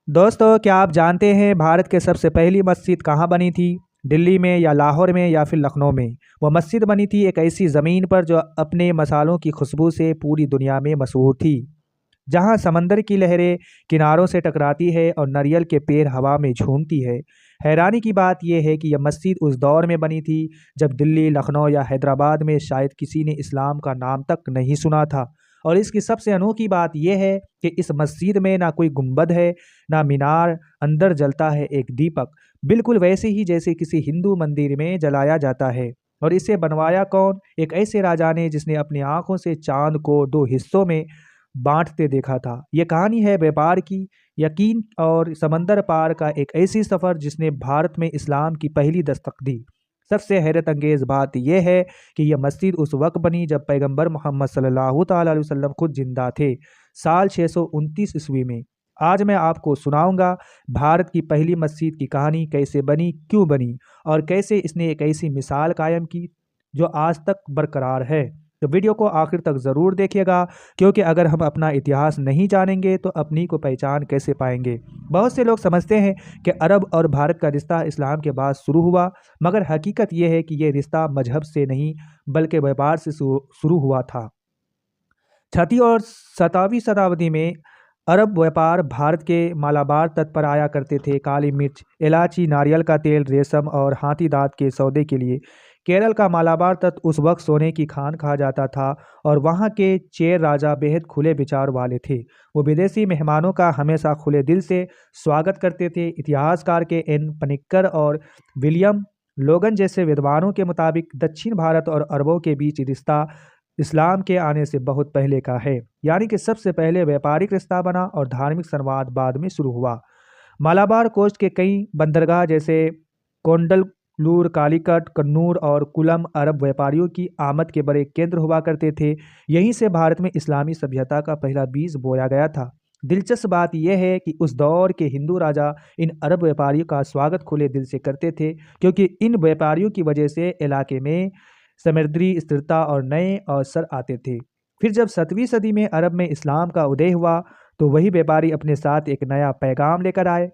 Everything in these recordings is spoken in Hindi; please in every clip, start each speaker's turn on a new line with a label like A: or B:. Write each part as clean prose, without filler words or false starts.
A: दोस्तों, क्या आप जानते हैं भारत के सबसे पहली मस्जिद कहाँ बनी थी? दिल्ली में या लाहौर में या फिर लखनऊ में? वह मस्जिद बनी थी एक ऐसी ज़मीन पर जो अपने मसालों की खुशबू से पूरी दुनिया में मशहूर थी। जहाँ समंदर की लहरें किनारों से टकराती है और नारियल के पेड़ हवा में झूमती है। हैरानी की बात यह है कि यह मस्जिद उस दौर में बनी थी जब दिल्ली, लखनऊ या हैदराबाद में शायद किसी ने इस्लाम का नाम तक नहीं सुना था। और इसकी सबसे अनोखी बात यह है कि इस मस्जिद में ना कोई गुंबद है, ना मीनार, अंदर जलता है एक दीपक, बिल्कुल वैसे ही जैसे किसी हिंदू मंदिर में जलाया जाता है। और इसे बनवाया कौन? एक ऐसे राजा ने जिसने अपनी आंखों से चांद को दो हिस्सों में बांटते देखा था। ये कहानी है व्यापार की, यकीन और समंदर पार का एक ऐसी सफ़र जिसने भारत में इस्लाम की पहली दस्तक दी। सबसे हैरत अंगेज बात यह है कि यह मस्जिद उस वक्त बनी जब पैगंबर मोहम्मद सल्लल्लाहु ताला अलैहि वसल्लम खुद जिंदा थे, साल 629 ईस्वी में। आज मैं आपको सुनाऊंगा भारत की पहली मस्जिद की कहानी, कैसे बनी, क्यों बनी और कैसे इसने एक ऐसी मिसाल कायम की जो आज तक बरकरार है। तो वीडियो को आखिर तक ज़रूर देखिएगा, क्योंकि अगर हम अपना इतिहास नहीं जानेंगे तो अपनी को पहचान कैसे पाएंगे। बहुत से लोग समझते हैं कि अरब और भारत का रिश्ता इस्लाम के बाद शुरू हुआ, मगर हकीकत यह है कि यह रिश्ता मजहब से नहीं बल्कि व्यापार से शुरू हुआ था। 6वीं और 7वीं शताब्दी में अरब व्यापार भारत के मालाबार तट पर आया करते थे। काली मिर्च, इलायची, नारियल का तेल, रेशम और हाथी दांत के सौदे के लिए केरल का मालाबार तट उस वक्त सोने की खान कहा जाता था। और वहाँ के चेर राजा बेहद खुले विचार वाले थे। वो विदेशी मेहमानों का हमेशा खुले दिल से स्वागत करते थे। इतिहासकार के एन पनिक्कर और विलियम लोगन जैसे विद्वानों के मुताबिक दक्षिण भारत और अरबों के बीच रिश्ता इस्लाम के आने से बहुत पहले का है, यानी कि सबसे पहले व्यापारिक रिश्ता बना और धार्मिक संवाद बाद में शुरू हुआ। मालाबार कोस्ट के कई बंदरगाह जैसे कोंडलूर, कालीकट, कन्नूर और कुलम अरब व्यापारियों की आमद के बड़े केंद्र हुआ करते थे। यहीं से भारत में इस्लामी सभ्यता का पहला बीज बोया गया था। दिलचस्प बात यह है कि उस दौर के हिंदू राजा इन अरब व्यापारियों का स्वागत खुले दिल से करते थे, क्योंकि इन व्यापारियों की वजह से इलाके में समुद्री स्थिरता और नए अवसर आते थे। फिर जब 7वीं सदी में अरब में इस्लाम का उदय हुआ तो वही व्यापारी अपने साथ एक नया पैगाम लेकर आए,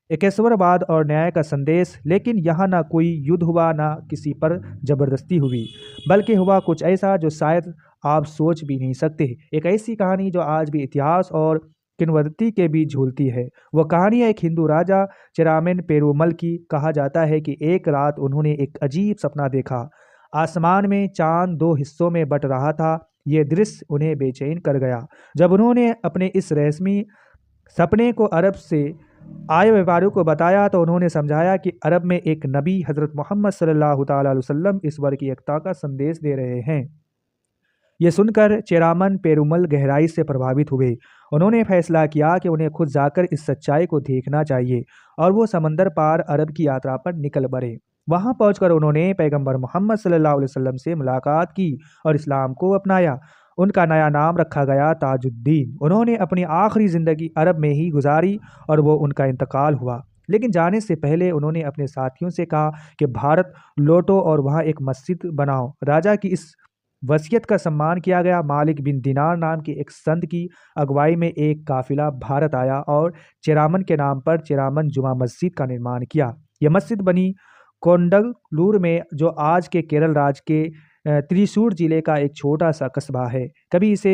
A: एकेश्वरवाद और न्याय का संदेश। लेकिन यहाँ ना कोई युद्ध हुआ, ना किसी पर जबरदस्ती हुई, बल्कि हुआ कुछ ऐसा जो शायद आप सोच भी नहीं सकते। एक ऐसी कहानी जो आज भी इतिहास और किंवदंती के बीच झूलती है। वह कहानी है एक हिंदू राजा चेरामेन पेरुमल की। कहा जाता है कि एक रात उन्होंने एक अजीब सपना देखा। आसमान में चांद दो हिस्सों में बट रहा था। यह दृश्य उन्हें बेचैन कर गया। जब उन्होंने अपने इस रहस्यमय सपने को अरब से आए व्यापारियों को बताया तो उन्होंने समझाया कि अरब में एक नबी हज़रत मोहम्मद सल्लल्लाहु ताला अलैहि वसल्लम ईश्वर की एकता का संदेश दे रहे हैं। यह सुनकर चेरामन पेरुमल गहराई से प्रभावित हुए। उन्होंने फैसला किया कि उन्हें खुद जाकर इस सच्चाई को देखना चाहिए और वो समंदर पार अरब की यात्रा पर निकल पड़े। वहां पहुंचकर उन्होंने पैगंबर मोहम्मद सल्लल्लाहु अलैहि वसल्लम से मुलाकात की और इस्लाम को अपनाया। उनका नया नाम रखा गया ताजुद्दीन। उन्होंने अपनी आखिरी ज़िंदगी अरब में ही गुजारी और वो उनका इंतकाल हुआ। लेकिन जाने से पहले उन्होंने अपने साथियों से कहा कि भारत लौटो और वहाँ एक मस्जिद बनाओ। राजा की इस वसीयत का सम्मान किया गया। मालिक बिन दिनार नाम के एक संत की अगुवाई में एक काफिला भारत आया और चेरामन के नाम पर चेरामन जुमा मस्जिद का निर्माण किया। यह मस्जिद बनी कोंडलूर में, जो आज के केरल राज्य के त्रिशूर जिले का एक छोटा सा कस्बा है। कभी इसे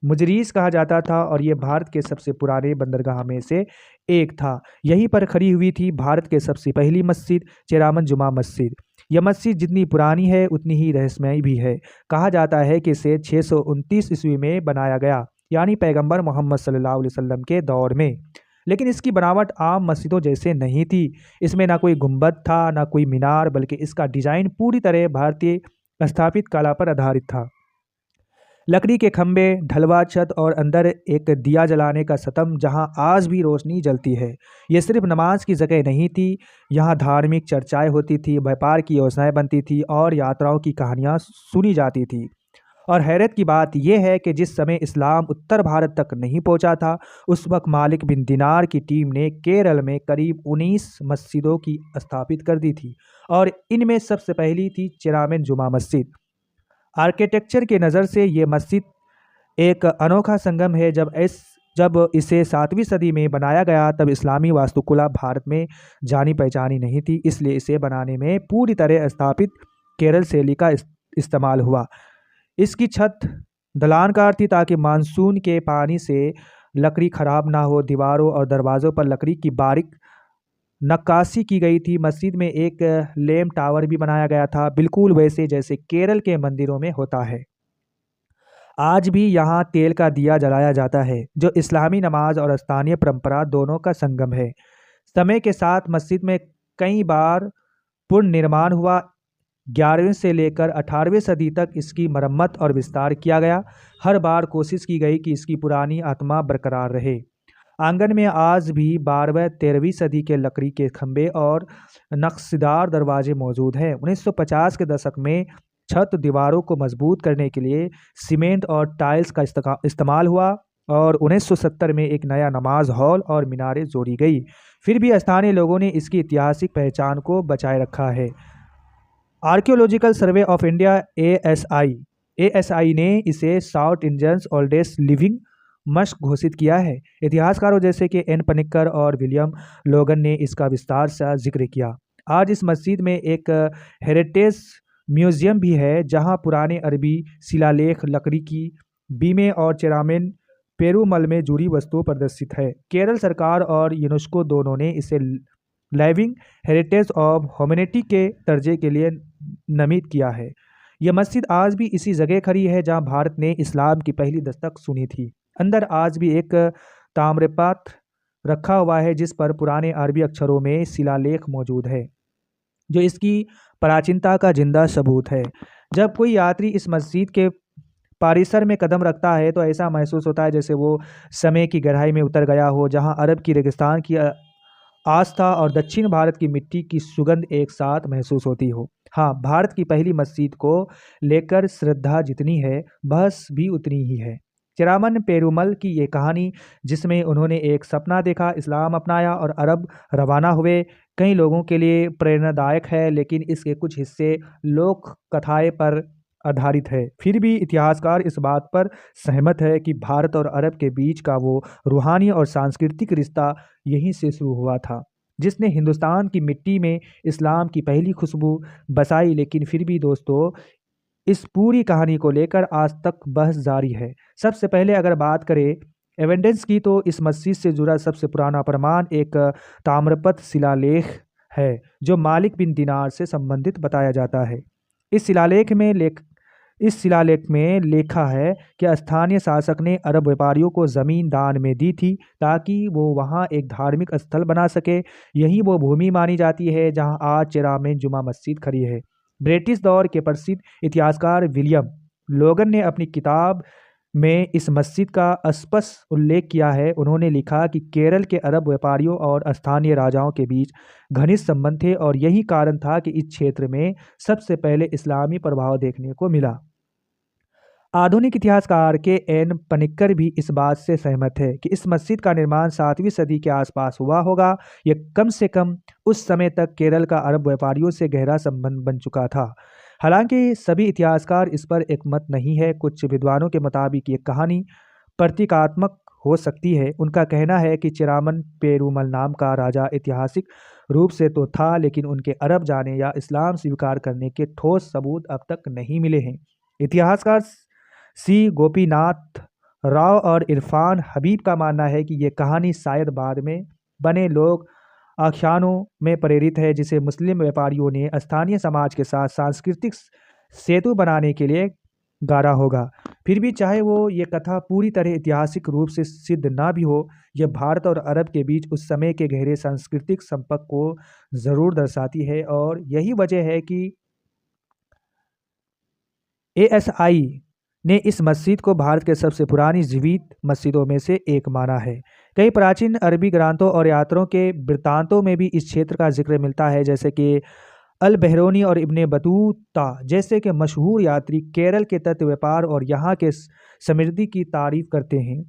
A: मुजरीस कहा जाता था और ये भारत के सबसे पुराने बंदरगाह में से एक था। यहीं पर खड़ी हुई थी भारत के सबसे पहली मस्जिद, चेरामन जुमा मस्जिद। यह मस्जिद जितनी पुरानी है उतनी ही रहस्यमयी भी है। कहा जाता है कि इसे 629 ईस्वी में बनाया गया, यानी पैगंबर मोहम्मद सल्लल्लाहु अलैहि वसल्लम के दौर में। लेकिन इसकी बनावट आम मस्जिदों जैसे नहीं थी। इसमें ना कोई गुंबद था, ना कोई मीनार, बल्कि इसका डिजाइन पूरी तरह भारतीय स्थापित कला पर आधारित था। लकड़ी के खंभे, ढलवा छत और अंदर एक दिया जलाने का सतम जहां आज भी रोशनी जलती है। ये सिर्फ नमाज की जगह नहीं थी, यहाँ धार्मिक चर्चाएं होती थी, व्यापार की योजनाएं बनती थी और यात्राओं की कहानियां सुनी जाती थी। और हैरत की बात यह है कि जिस समय इस्लाम उत्तर भारत तक नहीं पहुंचा था, उस वक्त मालिक बिन दिनार की टीम ने केरल में करीब 19 मस्जिदों की स्थापित कर दी थी और इनमें सबसे पहली थी चेरामेन जुमा मस्जिद। आर्किटेक्चर की नज़र से ये मस्जिद एक अनोखा संगम है। जब इस जब इसे 7वीं सदी में बनाया गया तब इस्लामी वास्तुकला भारत में जानी पहचानी नहीं थी, इसलिए इसे बनाने में पूरी तरह स्थापित केरल शैली का इस्तेमाल हुआ। इसकी छत ढलानकार थी ताकि मानसून के पानी से लकड़ी खराब ना हो। दीवारों और दरवाज़ों पर लकड़ी की बारीक नक्काशी की गई थी। मस्जिद में एक लैम्प टावर भी बनाया गया था, बिल्कुल वैसे जैसे केरल के मंदिरों में होता है। आज भी यहाँ तेल का दिया जलाया जाता है, जो इस्लामी नमाज और स्थानीय परंपरा दोनों का संगम है। समय के साथ मस्जिद में कई बार पुनर्निर्माण हुआ। 11वीं से लेकर 18वीं सदी तक इसकी मरम्मत और विस्तार किया गया। हर बार कोशिश की गई कि इसकी पुरानी आत्मा बरकरार रहे। आंगन में आज भी 12वीं-13वीं सदी के लकड़ी के खंभे और नक्शेदार दरवाजे मौजूद हैं। 1950 के दशक में छत दीवारों को मजबूत करने के लिए सीमेंट और टाइल्स का इस्तेमाल हुआ और 1970 में एक नया नमाज हॉल और मीनारें जोड़ी गई। फिर भी स्थानीय लोगों ने इसकी ऐतिहासिक पहचान को बचाए रखा है। Archaeological survey of India ASI ने इसे south Indians oldest living Musk घोषित किया है। इतिहासकारों जैसे कि एन पनिक्कर और विलियम लोगन ने इसका विस्तार से जिक्र किया। आज इस मस्जिद में एक हेरिटेज म्यूजियम भी है, जहां पुराने अरबी शिलालेख, लकड़ी की बीमें और चेरामिन पेरूमल में जुड़ी वस्तुओं प्रदर्शित है। केरल सरकार और यूनेस्को दोनों ने इसे लिविंग हेरिटेज ऑफ ह्यूमैनिटी के दर्जे के लिए नामित किया है। यह मस्जिद आज भी इसी जगह खड़ी है जहां भारत ने इस्लाम की पहली दस्तक सुनी थी। अंदर आज भी एक ताम्रपात्र रखा हुआ है जिस पर पुराने अरबी अक्षरों में शिलालेख मौजूद है, जो इसकी प्राचीनता का जिंदा सबूत है। जब कोई यात्री इस मस्जिद के परिसर में कदम रखता है तो ऐसा महसूस होता है जैसे वो समय की गहराई में उतर गया हो, जहां अरब की रेगिस्तान की आस्था और दक्षिण भारत की मिट्टी की सुगंध एक साथ महसूस होती हो। हाँ, भारत की पहली मस्जिद को लेकर श्रद्धा जितनी है, बहस भी उतनी ही है। चेरामन पेरूमल की ये कहानी, जिसमें उन्होंने एक सपना देखा, इस्लाम अपनाया और अरब रवाना हुए, कई लोगों के लिए प्रेरणादायक है, लेकिन इसके कुछ हिस्से लोक कथाएं पर आधारित है। फिर भी इतिहासकार इस बात पर सहमत है कि भारत और अरब के बीच का वो रूहानी और सांस्कृतिक रिश्ता यहीं से शुरू हुआ था, जिसने हिंदुस्तान की मिट्टी में इस्लाम की पहली खुशबू बसाई। लेकिन फिर भी दोस्तों, इस पूरी कहानी को लेकर आज तक बहस जारी है। सबसे पहले अगर बात करें एविडेंस की, तो इस मस्जिद से जुड़ा सबसे पुराना प्रमाण एक ताम्रपत्र शिलालेख है, जो मालिक बिन दिनार से संबंधित बताया जाता है। इस शिलालेख में लिखा है कि स्थानीय शासक ने अरब व्यापारियों को ज़मीन दान में दी थी ताकि वो वहाँ एक धार्मिक स्थल बना सके। यही वो भूमि मानी जाती है जहाँ आज चेरामेन जुमा मस्जिद खड़ी है। ब्रिटिश दौर के प्रसिद्ध इतिहासकार विलियम लोगन ने अपनी किताब में इस मस्जिद का स्पष्ट उल्लेख किया है। उन्होंने लिखा कि केरल के अरब व्यापारियों और स्थानीय राजाओं के बीच घनिष्ठ संबंध थे और यही कारण था कि इस क्षेत्र में सबसे पहले इस्लामी प्रभाव देखने को मिला। आधुनिक इतिहासकार के एन पनिक्कर भी इस बात से सहमत है कि इस मस्जिद का निर्माण 7वीं सदी के आसपास हुआ होगा। यह कम से कम उस समय तक केरल का अरब व्यापारियों से गहरा संबंध बन चुका था। हालांकि सभी इतिहासकार इस पर एक मत नहीं है। कुछ विद्वानों के मुताबिक ये कहानी प्रतीकात्मक हो सकती है। उनका कहना है कि चेरामन पेरूमल नाम का राजा ऐतिहासिक रूप से तो था, लेकिन उनके अरब जाने या इस्लाम स्वीकार करने के ठोस सबूत अब तक नहीं मिले हैं। इतिहासकार सी गोपीनाथ राव और इरफान हबीब का मानना है कि ये कहानी शायद बाद में बने लोग आख्यानों में प्रेरित है, जिसे मुस्लिम व्यापारियों ने स्थानीय समाज के साथ सांस्कृतिक सेतु बनाने के लिए गाड़ा होगा। फिर भी चाहे वो ये कथा पूरी तरह ऐतिहासिक रूप से सिद्ध ना भी हो, यह भारत और अरब के बीच उस समय के गहरे सांस्कृतिक संपर्क को ज़रूर दर्शाती है। और यही वजह है कि ASI ने इस मस्जिद को भारत के सबसे पुरानी जीवित मस्जिदों में से एक माना है। कई प्राचीन अरबी ग्रंथों और यात्रों के वृत्तांतों में भी इस क्षेत्र का जिक्र मिलता है, जैसे कि अल बहरोनी और इब्ने बतूता जैसे कि मशहूर यात्री केरल के तट व्यापार और यहाँ के समृद्धि की तारीफ करते हैं।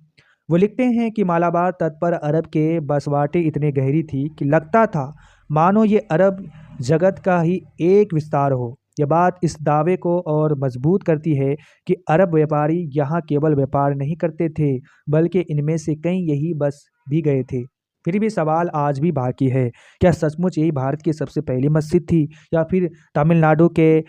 A: वो लिखते हैं कि मालाबार तट पर अरब के बसवाटें इतने गहरी थी कि लगता था मानो ये अरब जगत का ही एक विस्तार हो। यह बात इस दावे को और मजबूत करती है कि अरब व्यापारी यहाँ केवल व्यापार नहीं करते थे, बल्कि इनमें से कई यही बस भी गए थे। फिर भी सवाल आज भी बाकी है, क्या सचमुच यही भारत की सबसे पहली मस्जिद थी, या फिर तमिलनाडु के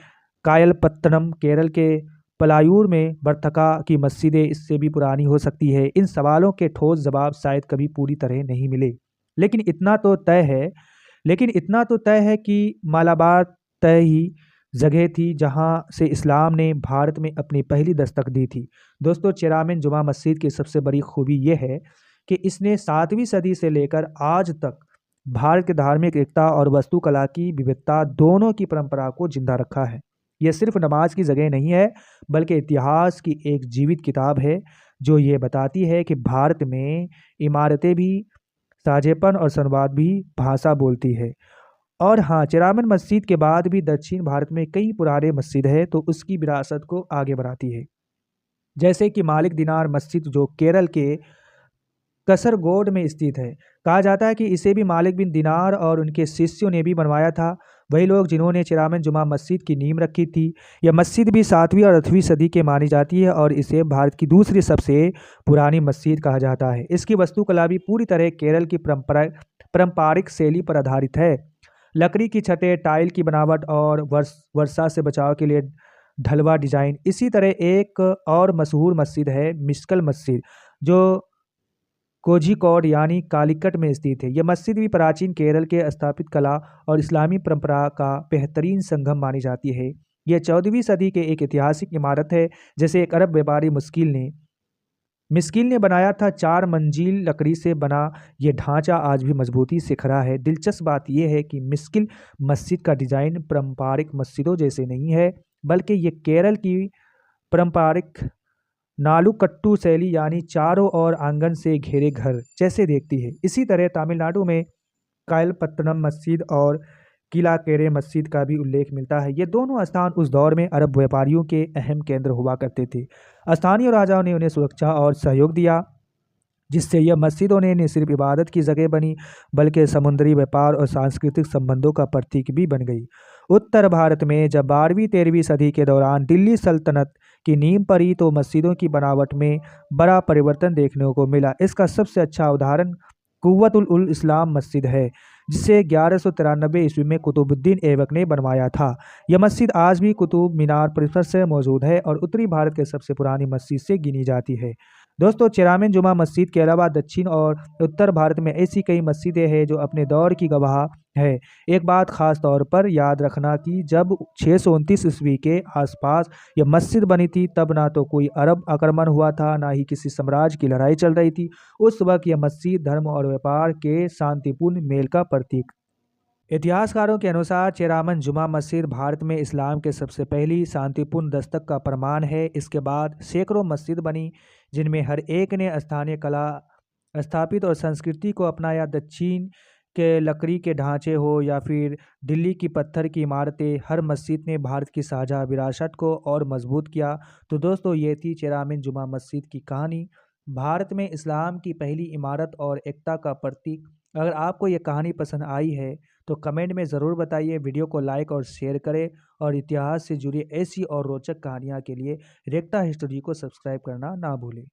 A: कायलपत्तनम, केरल के पलायूर में बरथका की मस्जिदें इससे भी पुरानी हो सकती है। इन सवालों के ठोस जवाब शायद कभी पूरी तरह नहीं मिले, लेकिन इतना तो तय है लेकिन इतना तो तय है कि मालाबार तय ही जगह थी जहां से इस्लाम ने भारत में अपनी पहली दस्तक दी थी। दोस्तों, चेरामेन जुमा मस्जिद की सबसे बड़ी खूबी यह है कि इसने 7वीं सदी से लेकर आज तक भारत की धार्मिक एकता और वास्तुकला की विविधता दोनों की परंपरा को जिंदा रखा है। यह सिर्फ नमाज की जगह नहीं है, बल्कि इतिहास की एक जीवित किताब है जो ये बताती है कि भारत में इमारतें भी साझेपन और संवाद भी भाषा बोलती है। और हाँ, चेरामन मस्जिद के बाद भी दक्षिण भारत में कई पुराने मस्जिद है तो उसकी विरासत को आगे बढ़ाती है, जैसे कि मालिक दिनार मस्जिद जो केरल के कसरगोड में स्थित है। कहा जाता है कि इसे भी मालिक बिन दिनार और उनके शिष्यों ने भी बनवाया था, वही लोग जिन्होंने चेरामन जुमा मस्जिद की नींव रखी थी। यह मस्जिद भी 7वीं और 8वीं सदी के मानी जाती है और इसे भारत की दूसरी सबसे पुरानी मस्जिद कहा जाता है। इसकी वास्तुकला भी पूरी तरह केरल की पारंपरिक शैली पर आधारित है। लकड़ी की छतें, टाइल की बनावट और वर्षा से बचाव के लिए ढलवा डिजाइन। इसी तरह एक और मशहूर मस्जिद है मिस्कल मस्जिद, जो कोझिकोड यानी कालीकट में स्थित है। यह मस्जिद भी प्राचीन केरल के स्थापित कला और इस्लामी परंपरा का बेहतरीन संगम मानी जाती है। यह 14वीं सदी के एक ऐतिहासिक इमारत है, जैसे एक अरब व्यापारी मिस्किल ने बनाया था। 4 मंजिल लकड़ी से बना यह ढांचा आज भी मजबूती से खड़ा है। दिलचस्प बात यह है कि मिस्किल मस्जिद का डिजाइन पारंपरिक मस्जिदों जैसे नहीं है, बल्कि यह केरल की पारंपरिक नालुकट्टू शैली यानी चारों ओर आंगन से घिरे घर जैसे देखती है। इसी तरह तमिलनाडु में कायलपत्तनम मस्जिद और किलाकेरे मस्जिद का भी उल्लेख मिलता है। ये दोनों स्थान उस दौर में अरब व्यापारियों के अहम केंद्र हुआ करते थे। स्थानीय राजाओं ने उन्हें सुरक्षा और सहयोग दिया, जिससे यह मस्जिदों ने न सिर्फ इबादत की जगह बनी, बल्कि समुद्री व्यापार और सांस्कृतिक संबंधों का प्रतीक भी बन गई। उत्तर भारत में जब 12वीं-13वीं सदी के दौरान दिल्ली सल्तनत की नींव पड़ी तो मस्जिदों की बनावट में बड़ा परिवर्तन देखने को मिला। इसका सबसे अच्छा उदाहरण कुव्वतुल उल इस्लाम मस्जिद है, जिसे 1193 ईस्वी में कुतुबुद्दीन ऐबक ने बनवाया था। यह मस्जिद आज भी कुतुब मीनार परिसर से मौजूद है और उत्तरी भारत के सबसे पुरानी मस्जिद से गिनी जाती है। दोस्तों, चेरामेन जुमा मस्जिद के अलावा दक्षिण और उत्तर भारत में ऐसी कई मस्जिदें हैं जो अपने दौर की गवाह है। एक बात खास तौर पर याद रखना कि जब 629 ईस्वी के आसपास यह मस्जिद बनी थी, तब ना तो कोई अरब आक्रमण हुआ था, ना ही किसी साम्राज्य की लड़ाई चल रही थी। उस वक्त यह मस्जिद धर्म और व्यापार के शांतिपूर्ण मेल का प्रतीक। इतिहासकारों के अनुसार चेरामन जुमा मस्जिद भारत में इस्लाम के सबसे पहली शांतिपूर्ण दस्तक का प्रमाण है। इसके बाद सैकड़ों मस्जिद बनी, जिनमें हर एक ने स्थानीय कला स्थापित और संस्कृति को अपनाया। दक्षिण के लकड़ी के ढांचे हो या फिर दिल्ली की पत्थर की इमारतें, हर मस्जिद ने भारत की साझा विरासत को और मजबूत किया। तो दोस्तों, ये थी चेरामेन जुमा मस्जिद की कहानी, भारत में इस्लाम की पहली इमारत और एकता का प्रतीक। अगर आपको ये कहानी पसंद आई है तो कमेंट में ज़रूर बताइए, वीडियो को लाइक और शेयर करें, और इतिहास से जुड़ी ऐसी और रोचक कहानियाँ के लिए रेक्टा हिस्ट्री को सब्सक्राइब करना ना भूलें।